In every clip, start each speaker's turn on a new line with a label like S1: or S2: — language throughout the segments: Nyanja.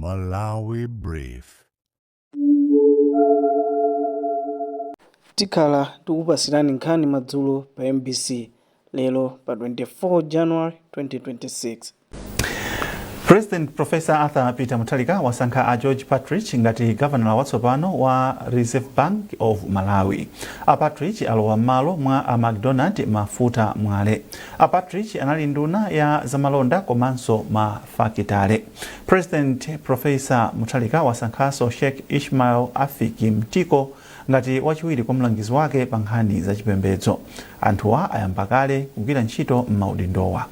S1: Malawi Brief.
S2: Tikhala tikupasirani nkhani madzulo pa MBC lero pa 24 January 2026.
S3: President Professor Arthur Peter Mutharika wasankha a George Partridge ngati governor watsopano wa Reserve Bank of Malawi. A Partridge alowa m'malo mwa a McDonald Mafuta Mwale. A Partridge anali nduna ya zamalonda komanso mafakitale. President Professor Mutharika wasankhanso Sheikh Ismail Afiki Mtiko ngati wachiwiri kwa mlangizi wake pa nkhani za chipembedzo. Anthuwa ayamba kale kugwira ntchito m'maudindowa.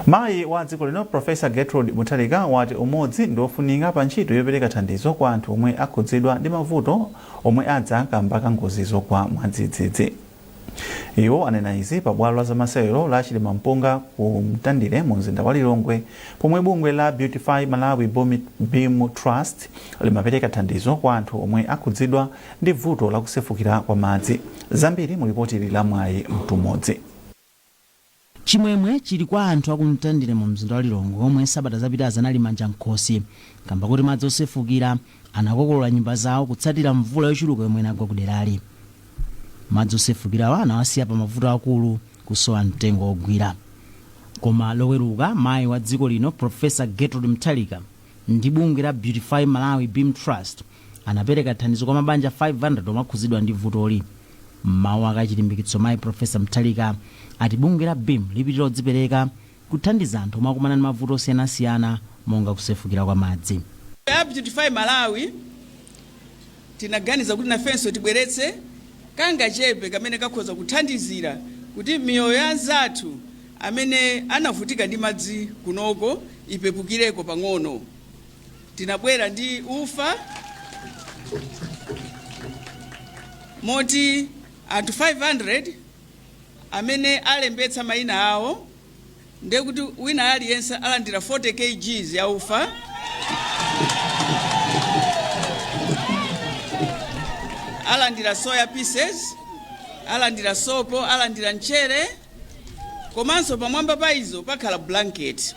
S3: Mayi wa dziko lino Professor Gertrude Mutharika wati umodzi ndiofunika pa ntchito yopereka thandizo kwa anthu omwe akhudzidwa ndi mavuto omwe adza kamba ka ngozi zogwa mwadzidzidzi. Iwo anena izi pa bwalo la zamasewero la Chilimampunga ku Mtandire mu mzinda wa Lilongwe, pomwe bungwe la Beautify Malawi BIM Trust limapereka thandizo kwa anthu omwe akhudzidwa ndi vuto la kusefukira kwa madzi. Zambiri mu ripoti la Mwayi Mtumodzi.
S4: Chimwemwe chili kwa anthu akumtandire mu mzinda wa Lilongwe omwe sabata zapitazi anali manja nkhosi kamba kuti madzi osefukira anakokolola nyumba zawo kutsatira mvula yochuluka yomwe inagwa kuderali. Madzi osefukirawo anawasiya pa mavuto akulu kusowa mtengo ogwira. Koma loweruka mayi wa dziko lino Professor Gertrude Mutharika ndi bungwe la Beautify Malawi BIM Trust anapereka thandizo kwa mabanja 500 omwe akhudzidwa ndi vutoli. Mawu akachilimbikitso mayi Professor Mutharika ati bungwe la BIM lipitira kudzipereka kuthandiza anthu omwe akumana ndi mavuto osiyanasiyana monga kusefukira kwa madzi.
S5: Beautify Malawi tinaganiza kuti nafenso tibweretse kangachepe kamene kakhoza kuthandizira kuti miyoyo ya anzathu amene anavutika ndi madzi kunoko ipepukireko pang'ono. Tinabwera ndi ufa moti anthu 500 amene alembetsa mayina awo ndiye kuti wina aliyense alandira 40 kg ya ufa, alandira soya pieces, alandira sopo, alandira mchere, komanso pamwamba pa izo pakhala blanket.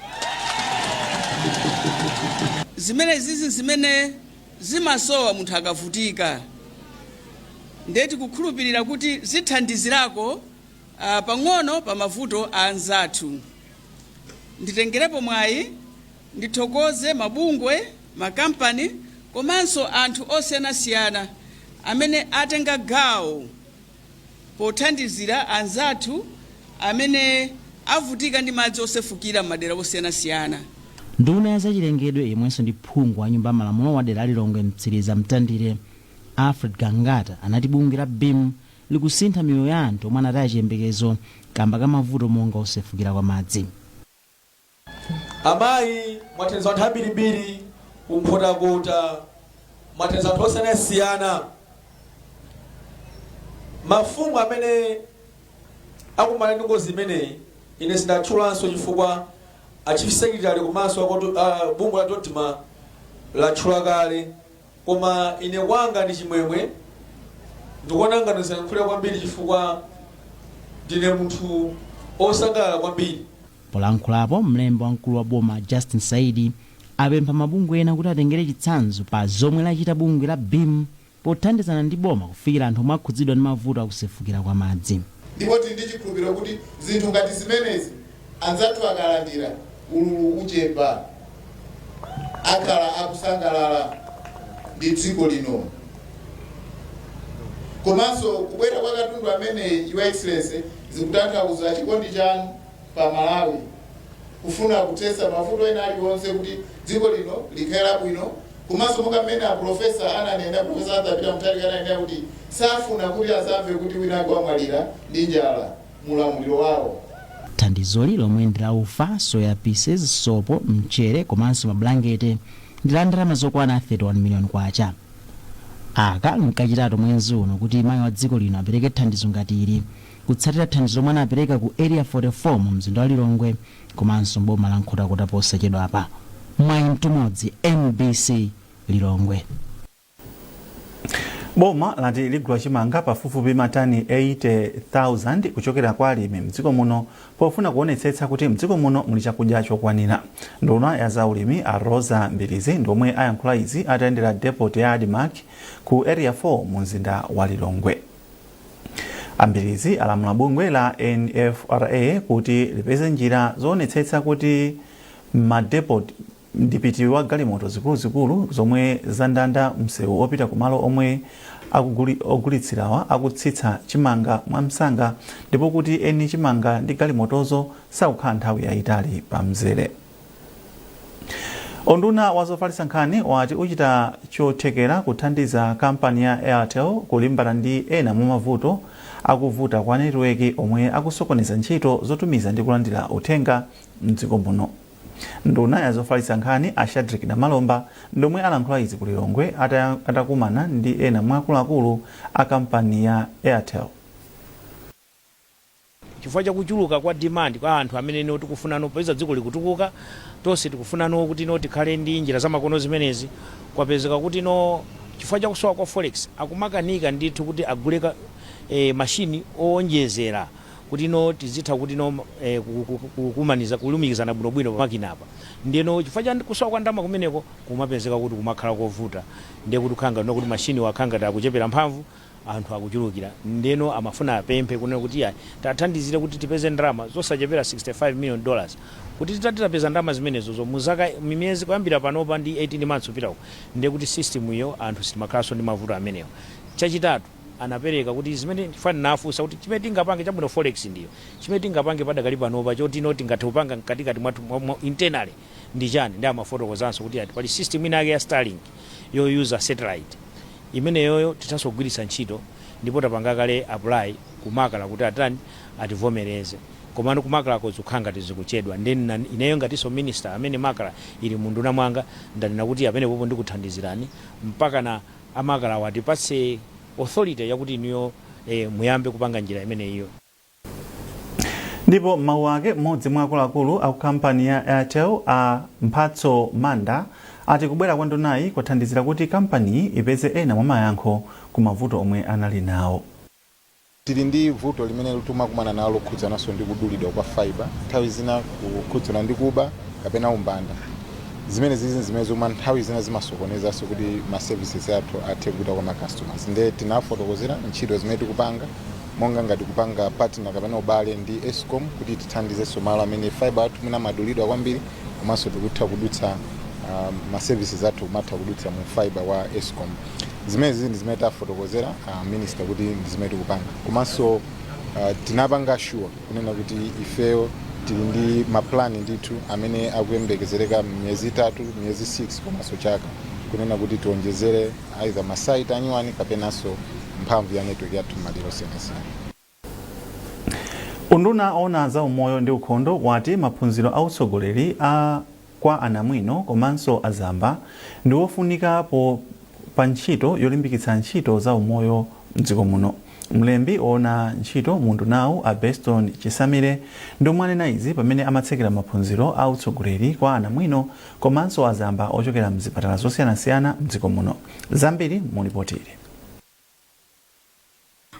S5: Zimene zimasowa munthu akavutika. Ndeti kukhulupirira kuti zithandizirako pang'ono pa mavuto a anzathu. Nditengerepo mwayi ndithokoze mabungwe, makampani komanso anthu osiyanasiyana amene atenga gawo pothandizira anzathu amene avutika ndi madzi osefukira m'madera osiyanasiyana.
S4: Nduna ya zachilengedwe yemwenso ndi phungu wa nyumba malamulo wa dera Lilongwe Mtsiriza Mtandire Alfred Gangata anati bungwe la BIM likusintha miyoyo ya anthu omwe anataya chiyembekezo kamba ka mavuto monga osefukira kwa madzi.
S6: Amayi mwathandiza anthu ambirimbiri kumphotakota, mwathandiza anthu osiyanasiyana. Mafumu amene akumana ndi ngozi imeneyi ine sindatchulanso chifukwa achief secretary komanso bungwe la Dodma latchula kale, koma ine kwanga ndi chimwemwe ndikuona ngati ndisankhule kwambiri chifukwa ndine munthu osangalala kwambiri.
S4: Polankhulapo mlembi wamkulu wa boma Justin Saidi apempha mabungwe ena kuti atengere chitsanzo pa zomwe lachita bungwe la BIM pothandizana ndi boma kufikira anthu omwe akhudzidwa ndi mavuto akusefukira kwa madzi.
S7: Ndipo ndi chikhulupiriro kuti zinthu ngati zimenezi anzathu akalandira ululu uchepa, akhala akusangalala ndi dziko lino. Komanso kubwera kwa katundu amene Your Excellency zikutanthauza chikondi chanu pa Malawi kufuna kutesa mavuto ena aliwonse kuti dziko lino likhale bwino. Komanso monga mmene a Professor ananena, Professor Arthur Peter Mutharika ananena kuti safuna kuti azamve kuti wina amwalira ndi njala mulamuliro wawo.
S4: Thandizoli lomwe ndi la ufa, soya pieces, sopo, mchere komanso mablanketi ndi la ndalama zokwana 31 million kwacha. Aka nkachitatu mwezi uno kuti mayi wa dziko lino apereke thandizo ngati ili kutsatira thandizo lomwe anapereka ku area 44 mu mzinda wa Lilongwe komanso boma la Nkhotakota posachedwa apa. Mwayi Mtumodzi, MBC Lilongwe.
S3: Boma lati ligula chimanga pafupifupi matani 80,000 kuchokera kwa alimi mdziko muno pofuna kuonetsetsa kuti mdziko muno muli chakudya chokwanira. Nduna ya zaulimi a Rosa Mbilizi ndomwe ayankhula izi atayendera depot ya Adimark ku area 4 mu mzinda wa Lilongwe. Ambilizi alamula bungwe la NFRA kuti lipeze njira zoonetsetsa kuti madepot ndipiti wa galimoto zikuluzikulu zomwe zandanda msewu opita kumalo omwe ogulitsirawa akutsitsa chimanga mwamsanga ndipo kuti eni chimanga ndi galimotozo sakukhala nthawi yayitali pa mzere. Unduna wa zofalitsa nkhani wati uchita chothekera kuthandiza kampani ya Airtel kulimbana ndi ena mwa mavuto akuvuta kwa netiweki omwe akusokoneza ntchito zotumiza ndi kulandira uthenga mdziko muno. Nduna ya zofalitsa nkhani a Shadrack Namalomba ndomwe alankhula izi ku Lilongwe atakumana ndi ena mwa akuluakulu a kampani ya Airtel.
S8: Chifukwa chakuchuluka kwa demand kwa anthu amene tikufuna popeza dziko likutukuka tonse tikufuna kuti tikhale ndi njira zamakono zimenezi kwapezeka kuti chifukwa chakusowa kwa forex akumakanika ndithu kuti aguleka mashini owonjezera kuti tizitha kuti kumaniza kulumikizana bwinobwino pamakina apa. Ndiyeno chifukwa cha kusowa kwa ndalama kumeneko kumapezeka kuti kumakhala kovuta ndiye kuti khanga kuti mashini wakhanga akuchepera mphamvu anthu akuchulukira. Ndiyeno amafuna apemphe kunena kuti tathandizire kuti tipeze ndalama zosachepera $65 million kuti titapeza ndalama zimenezo muzaka mimiyezi kuyambira panopa ndi 18 months upitawo ndiye kuti system iyo anthu sitimakhalanso ndi mavuto amenewo. Chachitatu anapereka kuti zimene fani nafusa kuti chimene tingapange chabwino forex ndiyo chimene tingapange padakali panopa choti tingathe kupanga mkatikati mwathu internally ndi chani ndi amafotokozanso kuti pali system ina yake ya Starlink yoyuza satellite imeneyoyo titasogwiritsa ntchito ndipo tapanga kale apply kumakala kuti ativomereze komano kumakala kozukhanga tizikuchedwa ndeni ineyo ngatiso minister amene makala ili munduna mwanga ndanena kuti amene popo ndikuthandizirani mpaka na amakala watipatse authority yakuti niyo muyambe kupanga njira imene iyo.
S3: Ndipo mawu ake mmodzi mwa akuluakulu a kampani ya Airtel a Mphatso Manda ati kubwera kwa ndunayi kuthandizira kuti kampani ipeze ena mwa mayankho ku mavuto omwe anali nawo.
S9: Tili ndi vuto limene timakumana nalo kukhudzananso ndi kudulidwa kwa fiber nthawi zina kukhudzana ndi kuba kapena umbanda. Zimene zomwe nthawi zina zimasokonezanso kuti ma services athu athe kupita kwa ma customers. Nde tinafotokozera ntchito zimene tikupanga monga ngati kupanga partner kapena ubale ndi Eskom kuti tithandizenso malo amene fiber athu mwina madulidwa kwambiri komanso tikutha kudutsa ma services athu matha kudutsa mu fiber wa Eskom. Zimene tafotokozera minister kuti zimene tikupanga komanso tinapanga sure kunena kuti ifeyo tili ndi maplani ndithu amene akuyembekezereka miyezi 3 miyezi 6 komanso chaka kunena kuti tionjezere either masite anyuwani kapenanso mphamvu ya network yathu madera osiyanasiyana.
S3: Unduna ona za umoyo ndi ukhondo wati maphunziro a utsogoleri kwa anamwino komanso azamba ndi ofunika pa ntchito yolimbikitsa ntchito za umoyo mdziko muno. Mlembi ona ntchito mundunawu a Beston Chisamire ndomwe anena izi pamene amatsekera maphunziro a utsogoleri kwa anamwino komanso azamba ochokera mzipatala zosiyanasiyana mdziko muno. Zambiri mulipotire.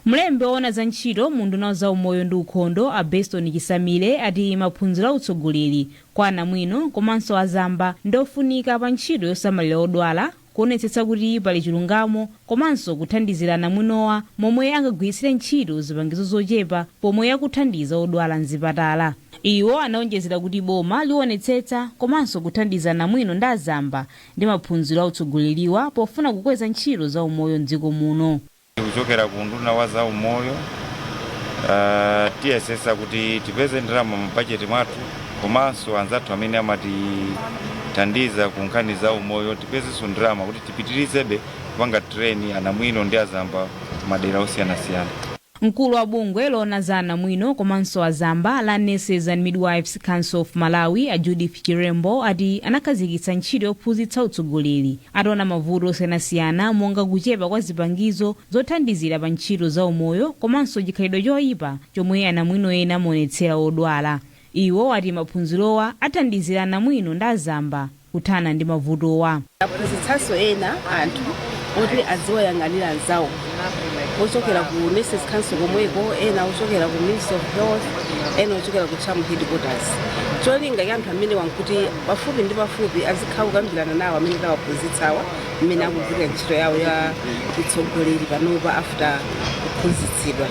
S10: Mlembi ona za ntchito mundunawu za umoyo ndi ukhondo a Beston Chisamire ati maphunziro a utsogoleri kwa anamwino komanso azamba ndofunika pa ntchito yosamalira odwala kuonetsetsa kuti pali chilungamo komanso kuthandizira anamwinowa momwe angagwiritsire ntchito zipangizo zochepa pomwe akuthandiza odwala mzipatala. Iwo anaonjezera kuti boma liwonetsetsa komanso kuthandiza anamwino ndi azamba ndi maphunziro a utsogoleriwa pofuna kukweza ntchito za umoyo mdziko muno.
S11: Kuchokera ku unduna wa za umoyo tiyesesa kuti tipeze ndalama mu budget mwathu komanso anzathu amene amatithandiza ku nkhani za umoyo tipezenso ndalama kuti tipitirizebe kupanga treni anamwino ndi azamba madera osiyanasiyana.
S10: Mkulu wa bungwe lona za anamwino komanso azamba la Nurses and Midwives Council of Malawi a Judith Chirembo ati anakhazikitsa ntchito yophunzitsa utsogoleri ataona mavuto osiyanasiyana monga kuchepa kwa zipangizo zothandizira pa ntchito za umoyo komanso chikhalidwe choyipa chomwe anamwino ena amonetsera odwala. Iwo ati maphunzirowa athandizira anamwino ndi azamba kuthana ndi mavutowa.
S12: Aphunzitsanso ena anthu oti aziwayang'anira anzawo ochokera ku Nurses Council komweko, ena ochokera ku Ministry of Health, ena ochokera ku CHAM headquarters. Cholinga cha anthu amene wankuti pafupi ndi pafupi azikhala kukambirana nawo amene tawaphunzitsawa mmene akugwirira ntchito yawo ya utsogoleri panopa after kuphunzitsidwa.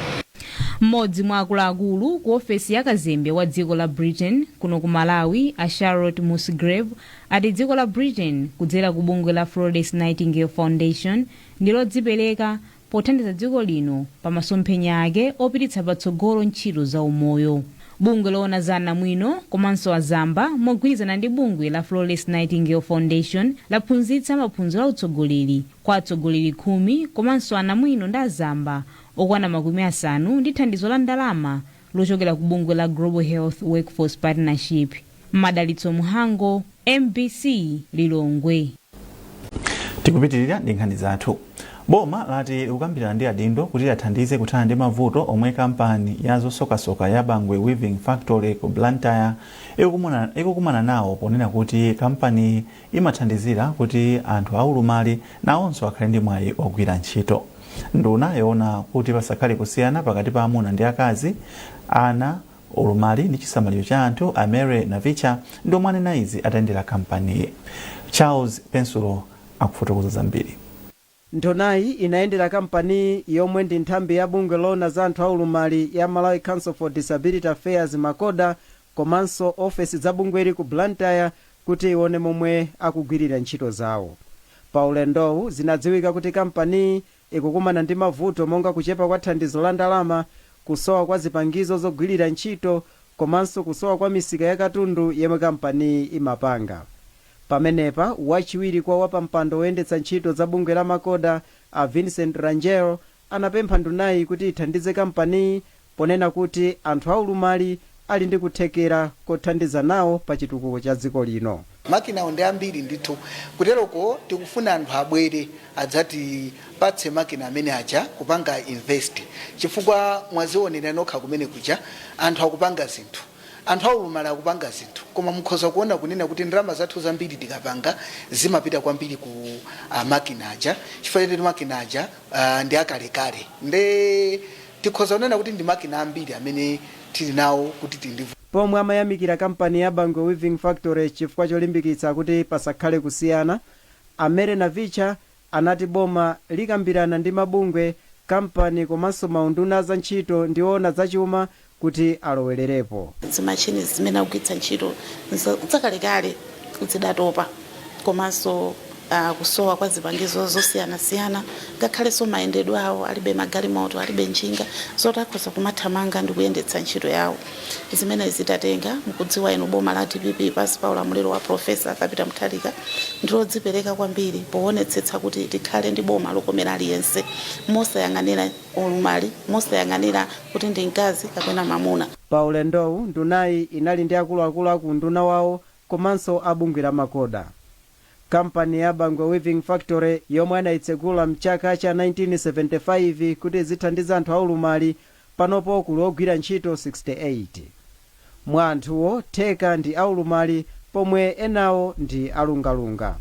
S10: Mmodzi mwa akuluakulu ku ofesi ya kazembe wa dziko la Britain kuno ku Malawi, a Charlotte Musgrave, ati dziko la Britain kudzera ku bungwe la Florence Nightingale Foundation ndilodzipereka pothandiza dziko lino pa masomphenya ake opititsa patsogolo ntchito za umoyo. Bungwe loona za anamwino komanso azamba mogwirizana ndi bungwe la Florence Nightingale Foundation laphunzitsa maphunziro a utsogoleri kwa atsogoleri 10 komanso anamwino ndi azamba okwana 50 ndi thandizo la ndalama lochokera ku bungwe la Global Health Workforce Partnership. Madalitso Muhango, MBC Lilongwe.
S3: Tikupitirira ndi nkhani zathu. Boma lati likukambirana ndi adindo kuti athandize kuthana ndi mavuto omwe kampani ya zosokasoka ya Bangwe Weaving Factory ku Blantyre ikukumana nawo, ponena kuti kampani imathandizira kuti anthu aulumali nawonso akhale ndi mwayi ogwira ntchito. Nduna yoona kuti pasakhale kusiyana pakati pa amuna ndi akazi, ana, ulumali ndi chisamaliro cha anthu, Amere Navicha ndi omwe anena izi atayendera kampani. Charles Pensulo akufotokoza zambiri.
S13: Ndunayi inayendera kampani yomwe ndi nthambi ya bungwe loona za anthu aulumali ya Malawi Council for Disability Affairs Makoda komanso ofesi za bungweli ku Blantyre kuti ione momwe akugwirira ntchito zawo. Pa ulendowu zinadziwika kuti kampani ikukumana ndi mavuto monga kuchepa kwa thandizo la ndalama, kusowa kwa zipangizo zogwirira ntchito komanso kusowa kwa misika ya katundu yemwe kampani imapanga. Pamenepa wachiwiri kwa wapampando woyendetsa ntchito za bungwe la Makoda, a Vincent Rangel, anapempha ndunayi kuti ithandize kampani ponena kuti anthu aulumali ali ndi kuthekera kothandiza nawo pa chitukuko cha dziko lino.
S14: Makina ndi ambiri ndithu kuteroko tikufuna anthu abwere adzatipatse makina amene aja kupanga invest, chifukwa mwazionera nokha kumene kuja anthu akupanga zinthu, anthu aulumali akupanga zinthu, koma mukhoza kuona kunena kuti ndalama zathu zambiri tikapanga zimapita kwambiri ku makina aja, chifukwa choti makina aja ndi akalekale, nde tikhoza kunena kuti ndi makina ambiri amene tili nawo kuti tindivu.
S13: Pomwe amayamikira kampani ya Bangwe Weaving Factory chifukwa cholimbikitsa kuti pasakhale kusiyana, Amere Navicha anati boma likambirana ndi mabungwe, kampani komanso maunduna za ntchito ndi ona zachuma kuti alowererepo.
S15: Zimachini zimene akugwiritsa ntchito zakalekale zidatopa, komanso kusowa kwa zipangizo zosiyanasiyana, ngakhalenso mayendedwe awo alibe magalimoto, alibe njinga zoti akhoza kumathamanga ndi kuyendetsa ntchito yawo. Zimene zitatenga mukudziwa inu boma la DPP pansi pa ulamuliro wa Profesa Kapita Mutharika ndilodzipereka kwambiri poonetsetsa kuti tikhale ndi boma lokomera aliyense, mosayang'anira ulumali, mosayang'anira kuti ndi mkazi kapena mamuna.
S13: Pa ulendowu ndunayi inali ndi akuluakulu aku nduna wawo komanso abungwe la Makoda. Kampani ya Bangwe Weaving Factory yomwe anayitsegula mchaka cha 1975 kuti zithandiza anthu aulumali panopo kuli ogwira ntchito 68. Mwa anthuwo theka ndi aulumali pomwe enawo ndi alungalunga.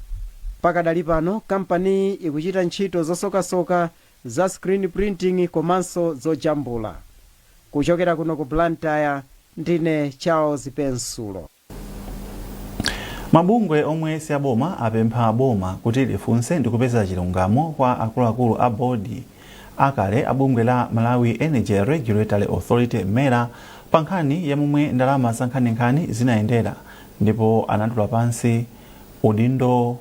S13: Pakadali pano kampani ikuchita ntchito zosokasoka za screen printing komanso zojambula. Kuchokera kuno ku Blantyre ndine Charles Pensulo.
S3: Mabungwe omwe si aboma apempha boma kuti lifunse ndi kupeza chilungamo kwa akuluakulu a bodi akale abungwe la Malawi Energy Regulatory Authority MERA pa nkhani ya momwe ndalama za nkhaninkhani zinayendera, ndipo anatula pansi udindo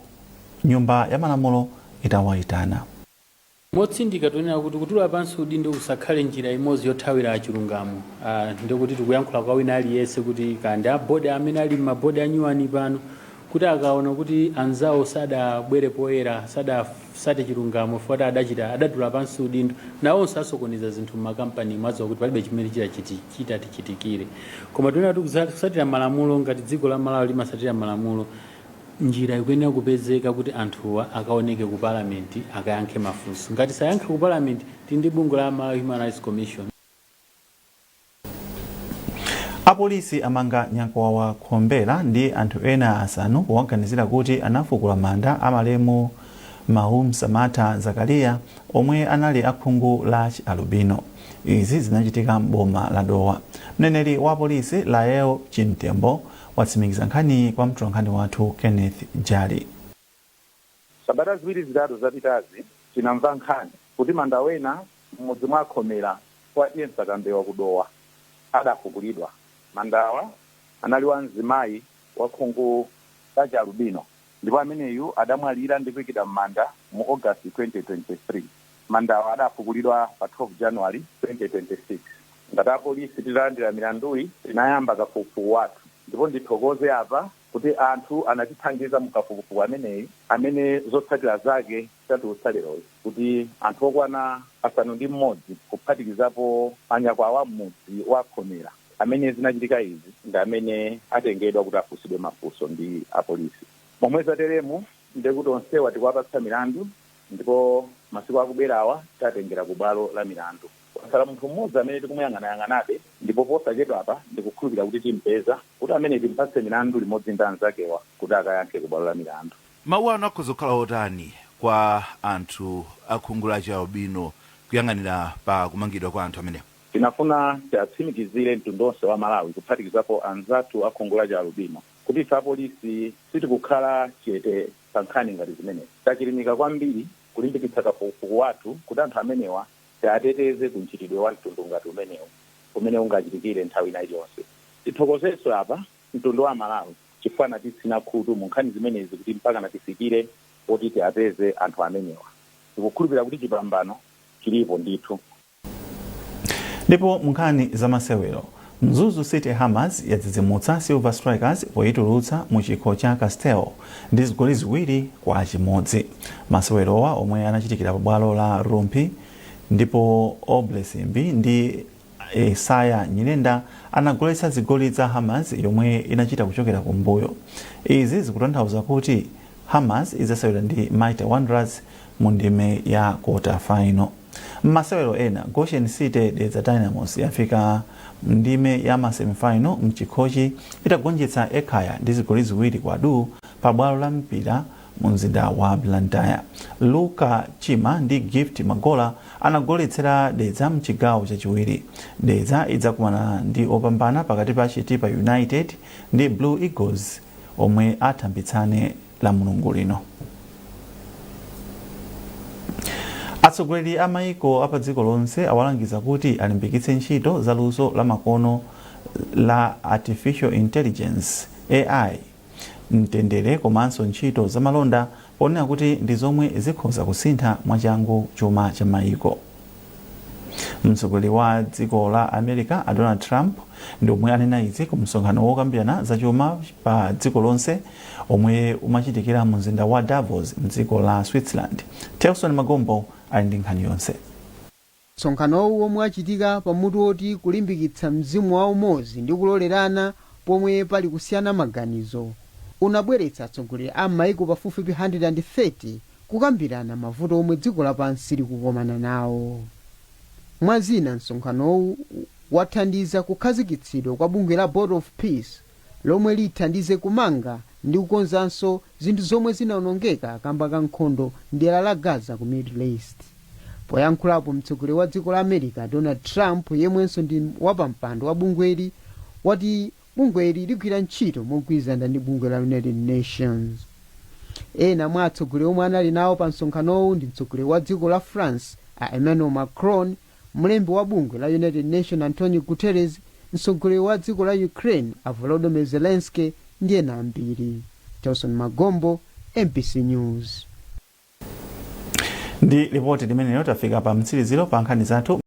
S3: nyumba ya malamulo itawayitana.
S16: Motsindika tonena kuti kutula pansi udindo usakhale njira imodzi yothawira achilungamo. Ndikuti tikuyankhula kwa wina aliyense kuti kandi abodi amene ali mabodi anyuwani pano kuti akaona kuti anzawo sadabwere poyera, sadasate chilungamo fota adatula pansi udindo, nawonso asokoneza zinthu m'makampani mwadziwa kuti palibe chimene chitachitikire. Koma tonena kuti kusatira malamulo ngati dziko la Malawi limasatira malamulo, njira ikuyenera kupezeka kuti anthuwa akaoneke ku parliament akayankhe mafunso. Ngati sayankhe ku parliament tindi bungwe la Malawi Human Rights Commission.
S3: Apolisi amanga Nyankwawa Khombera ndi anthu ena asanu kuwaganizira kuti anafukula manda amalemu Mahum Samata Zakaria omwe anali akhungu la albino. Izi zinachitika m'boma la Dowa. Mneneri wa polisi Lael Chintembo watsimikiza nkhani kwa mtolankhani wathu Kenneth Jali.
S17: Sabata ziwiri zitatu zapitazi tinamva nkhani kuti manda wena mmudzi mwa Khomera kwa Yensa Kambewa ku Dowa adafukulidwa. Mandawa anali wa mzimayi wa khungu la albino, ndipo ameneyu adamwalira ndi kuyikidwa m'manda mu August 2023. Mandawa adafukulidwa pa 12 January 2026. Ngati apolisi titalandira milanduyi tinayamba kafukufuku wathu, ndipo ndithokoze apa kuti anthu anatithandiza mukafukufuku amene zotsatira zake tatiutsaleroyi, kuti anthu okwana 6 kuphatikizapo anyakwawa mmudzi wa Khomera amene zinachitika izi ndi amene atengedwa kuti afunsidwe mafunso ndi apolisi. Momwe zateremu ndikuti onsewa tikuwapatsa milandu, ndipo masiku akubwerawa tatengera ku bwalo la milandu. Pasala munthu mmodzi amene tikumuyang'anayang'anabe, ndipo posachedwa apa ndikukhulupirira kuti timpeza kuti amene timpatse milandu limodzi ndi anzakewa kuti akayankhe ku bwalo la milandu.
S1: Mawu anu akhoza kukhala otani kwa anthu akhungu la albino kuyang'anira pa kumangidwa kwa anthu amenewa?
S17: Tinafuna tiatsimikizire mtundu wonse wa Malawi kuphatikizapo anzathu akhungu la albino kuti ife apolisi sitikukhala chete pa nkhani ngati zimenezi. Tachilimika kwambiri kulimbikitsa kafukufuku wathu kuti anthu amenewa tiateteze ku mchitidwe wa mtundu ngati umene ungachitikire nthawi ina iliyonse. Tithokozenso apa mtundu wa Malawi chifukwa natisina khutu mu nkhani zimenezi kuti mpaka natifikire kuti tiapeze anthu amenewa. Tikukhulupirira kuti chipambano chilipo ndithu.
S3: Ndipo munkhani za masewero, Mzuzu City Hammers yadzidzimutsa Silver Strikers poyitulutsa mu chikho cha Castel ndi zigoli ziwiri kwa chimodzi. Masewerowa omwe anachitikira pa bwalo la Rumpi, ndipo Oblesimbi ndi Isaya Nyirenda anagoletsa zigoli za Hammers yomwe inachita kuchokera kumbuyo. Izi zikutanthauza kuti Hammers izasewera ndi Mighty Wanderers mu ndime ya quarter final. Masewero ena, Goshen City Dedza Dynamos yafika ndime ya masemifinal mchikhochi itagonjetsa Ekhaya ndi zigoli ziwiri kwa du pa bwalo la mpira mu mzinda wa Blantyre. Luka Chima ndi Gift Magola anagoletsera Dedza mchigawo chachiwiri. Dedza idzakumana ndi opambana pakati pa Chitipa United ndi Blue Eagles omwe athambitsane la mulungu lino. Atsogoleri a maiko apa dziko lonse awalangiza kuti alimbikitse ntchito za luso la makono la Artificial Intelligence AI mtendere komanso ntchito za malonda ponena kuti ndi zomwe zikhoza kusintha mwachangu chuma cha maiko. Mtsogoleri wa dziko la America Donald Trump ndi omwe anena izi ku msonkhano wokambirana za chuma pa dziko lonse omwe umachitikira mu mzinda wa Davos mdziko la Switzerland. Telson Magombo ali ndi nkhani yonse.
S13: Msonkhanowu omwe achitika pamutu oti kulimbikitsa mzimu wa umodzi ndi kulolerana pomwe pali kusiyana maganizo unabweretsa atsogoleri a maiko pafupifupi 130 kukambirana mavuto omwe dziko lapansi likukumana nawo. Mwazina msonkhanowu wathandiza kukhazikitsidwa kwa bungwe la Board of Peace lomwe lithandize kumanga ndi kukonzanso zinthu zomwe zinawonongeka kamba ka nkhondo ndera la Gaza ku Middle East. Poyankhulapo mtsogoleri wa dziko la America Donald Trump yemwenso ndi wapampando wa bungweli wati bungweli ligwira ntchito mogwirizana ndi bungwe la United Nations. Ena mwa atsogoleri omwe anali nawo pa msonkhanowu ndi mtsogoleri wa dziko la France Emmanuel Macron, mlembi wa bungwe la United Nations Antonio Guterres, mtsogoleri wa dziko la Ukraine Volodymyr Zelensky ndi ena ambiri. Telson Magombo, MBC News.
S3: Ndi ripoti limeneyo tafika pa mtsiriziro pa nkhani zathu.